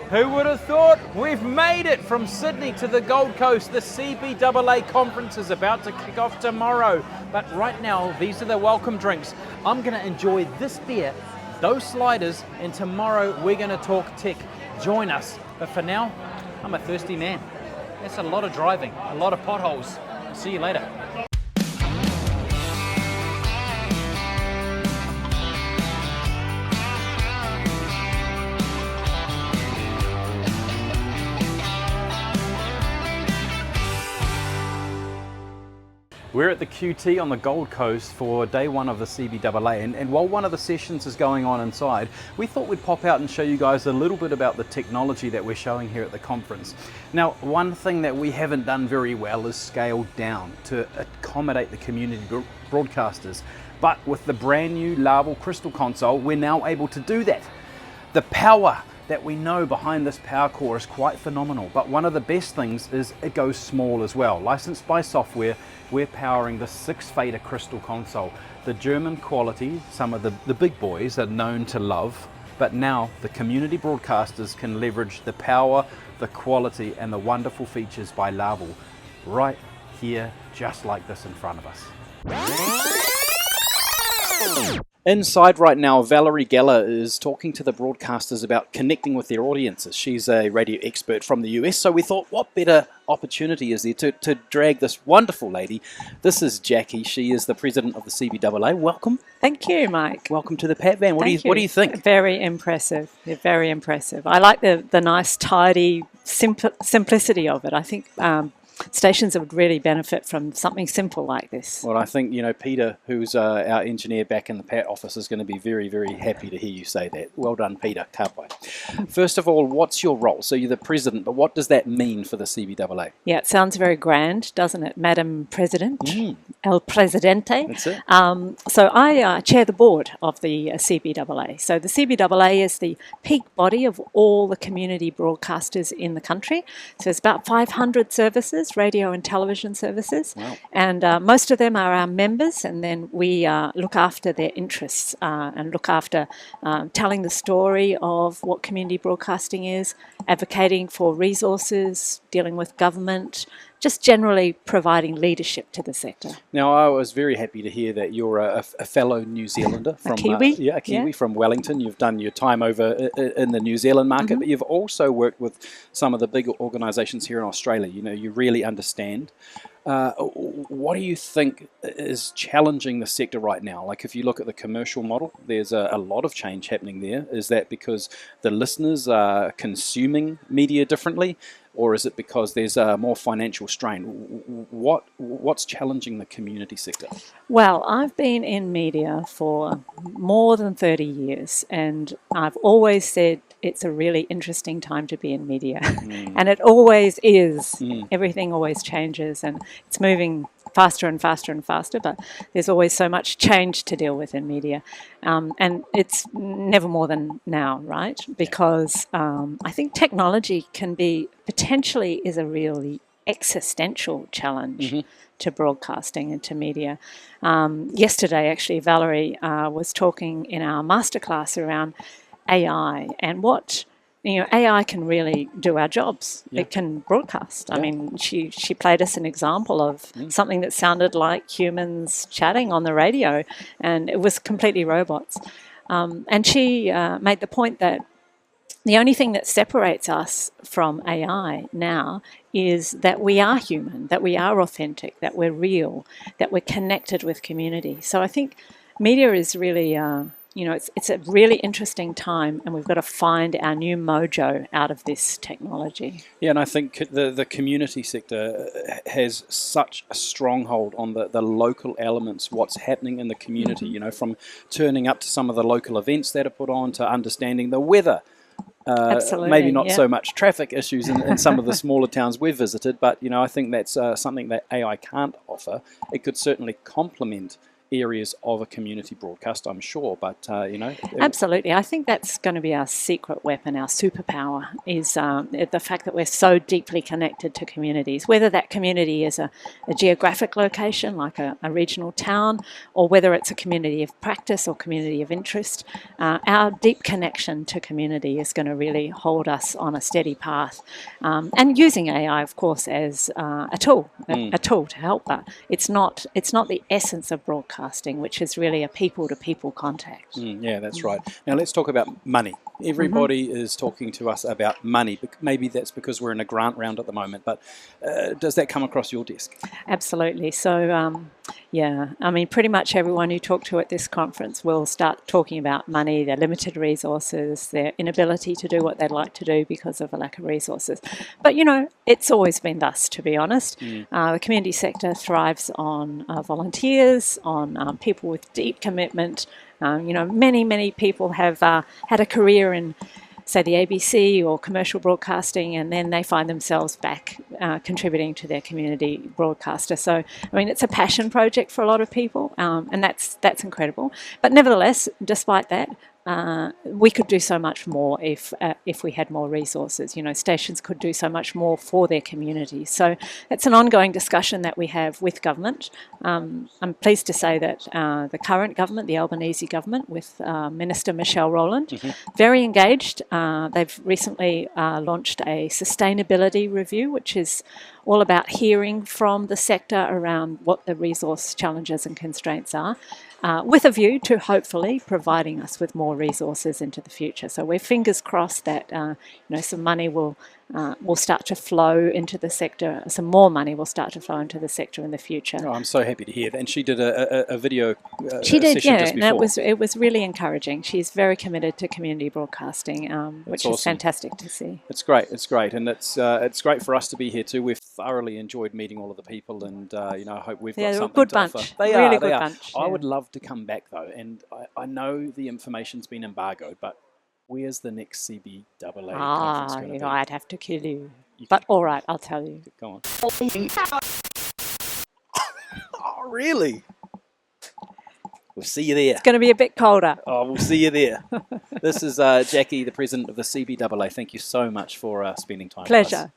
Who would have thought? We've made it from Sydney to the Gold Coast. The CBAA Conference is about to kick off tomorrow. But right now, these are the welcome drinks. I'm going to enjoy this beer, those sliders, and tomorrow we're going to talk tech. Join us. But for now, I'm a thirsty man. That's a lot of driving, a lot of potholes. See you later. We're at the QT on the Gold Coast for day one of the CBAA, and while one of the sessions is going on inside, we thought we'd pop out and show you guys a little bit about the technology that we're showing here at the conference. Now, one thing that we haven't done very well is scaled down to accommodate the community broadcasters, but with the brand new LAWO Crystal Console, we're now able to do that. The power that we know behind this power core is quite phenomenal, but one of the best things is it goes small as well. Licensed by software, we're powering the 6-fader Crystal Console. The German quality, some of the big boys are known to love, but now the community broadcasters can leverage the power, the quality, and the wonderful features by LAWO right here, just like this in front of us. Inside right now, Valerie Geller is talking to the broadcasters about connecting with their audiences. She's a radio expert from the US, so we thought, what better opportunity is there to drag this wonderful lady? This is Jacquie. She is the president of the CBAA. Welcome. Thank you, Mike. Welcome to the Pat Van. What do you think? Very impressive. They're very impressive. I like the nice, tidy simplicity of it. I think stations would really benefit from something simple like this. Well, I think, Peter, who's our engineer back in the PAT office, is going to be very, very happy to hear you say that. Well done, Peter. Kapai. First of all, what's your role? So you're the president, but what does that mean for the CBAA? Yeah, it sounds very grand, doesn't it? Madam President, El Presidente. That's it. So I chair the board of the CBAA. So the CBAA is the peak body of all the community broadcasters in the country. So it's about 500 services, radio and television services. Wow. And most of them are our members, and then we look after their interests and look after telling the story of what community broadcasting is, advocating for resources, dealing with government, just generally providing leadership to the sector. Now, I was very happy to hear that you're a fellow New Zealander from a Kiwi. A Kiwi from Wellington. You've done your time over in the New Zealand market, but you've also worked with some of the big organisations here in Australia. You really understand. What do you think is challenging the sector right now? Like, if you look at the commercial model, there's a lot of change happening there. Is that because the listeners are consuming media differently, or is it because there's more financial strain? What's challenging the community sector? Well, I've been in media for more than 30 years, and I've always said it's a really interesting time to be in media. And it always is. Everything always changes, and it's moving faster and faster and faster, but there's always so much change to deal with in media. And it's never more than now, right? Because I think technology potentially is a really existential challenge to broadcasting and to media. Yesterday, actually, Valerie was talking in our masterclass around AI and what AI can really do our jobs. Yeah. It can broadcast. Yeah. I mean, she played us an example of something that sounded like humans chatting on the radio, and it was completely robots. And she made the point that the only thing that separates us from AI now is that we are human, that we are authentic, that we're real, that we're connected with community. So I think media is really it's a really interesting time, and we've got to find our new mojo out of this technology. Yeah, and I think the community sector has such a stronghold on the local elements, what's happening in the community, from turning up to some of the local events that are put on to understanding the weather. Absolutely, maybe not so much traffic issues in some of the smaller towns we've visited, but I think that's something that AI can't offer. It could certainly complement areas of a community broadcast, I'm sure, but Absolutely. I think that's going to be our secret weapon, our superpower, is the fact that we're so deeply connected to communities, whether that community is a geographic location like a regional town, or whether it's a community of practice or community of interest. Our deep connection to community is going to really hold us on a steady path. And using AI, of course, as a tool to help that. It's not the essence of broadcasting, which is really a people-to-people contact. Yeah, that's right. Now let's talk about money. Everybody is talking to us about money. Maybe that's because we're in a grant round at the moment, but does that come across your desk? Absolutely. So, yeah, I mean, pretty much everyone you talk to at this conference will start talking about money, their limited resources, their inability to do what they'd like to do because of a lack of resources. But, it's always been thus, to be honest. The community sector thrives on volunteers, on people with deep commitment. Many people have had a career in, say, the ABC or commercial broadcasting, and then they find themselves back contributing to their community broadcaster. So, I mean, it's a passion project for a lot of people, and that's incredible. But nevertheless, despite that, we could do so much more if we had more resources. Stations could do so much more for their communities. So it's an ongoing discussion that we have with government. I'm pleased to say that the current government, the Albanese government, with Minister Michelle Rowland, very engaged. They've recently launched a sustainability review, which is all about hearing from the sector around what the resource challenges and constraints are, with a view to hopefully providing us with more resources into the future. So we're fingers crossed that some money will start to flow into the sector. Some more money will start to flow into the sector in the future. Oh, I'm so happy to hear that. And she did a video. She did, session yeah. just before. And it was really encouraging. She's very committed to community broadcasting, which is awesome. fantastic to see. It's great, and it's great for us to be here too. We've thoroughly enjoyed meeting all of the people, and I hope we've got something good to bunch. offer. They are. Bunch. I Yeah. would love to come back though, and I know the information's been embargoed, but where's the next CBAA conference going to be? I'd have to kill you. But all right, I'll tell you. Go on. Oh, really? We'll see you there. It's going to be a bit colder. Oh, we'll see you there. This is Jacquie, the president of the CBAA. Thank you so much for spending time with us. Pleasure.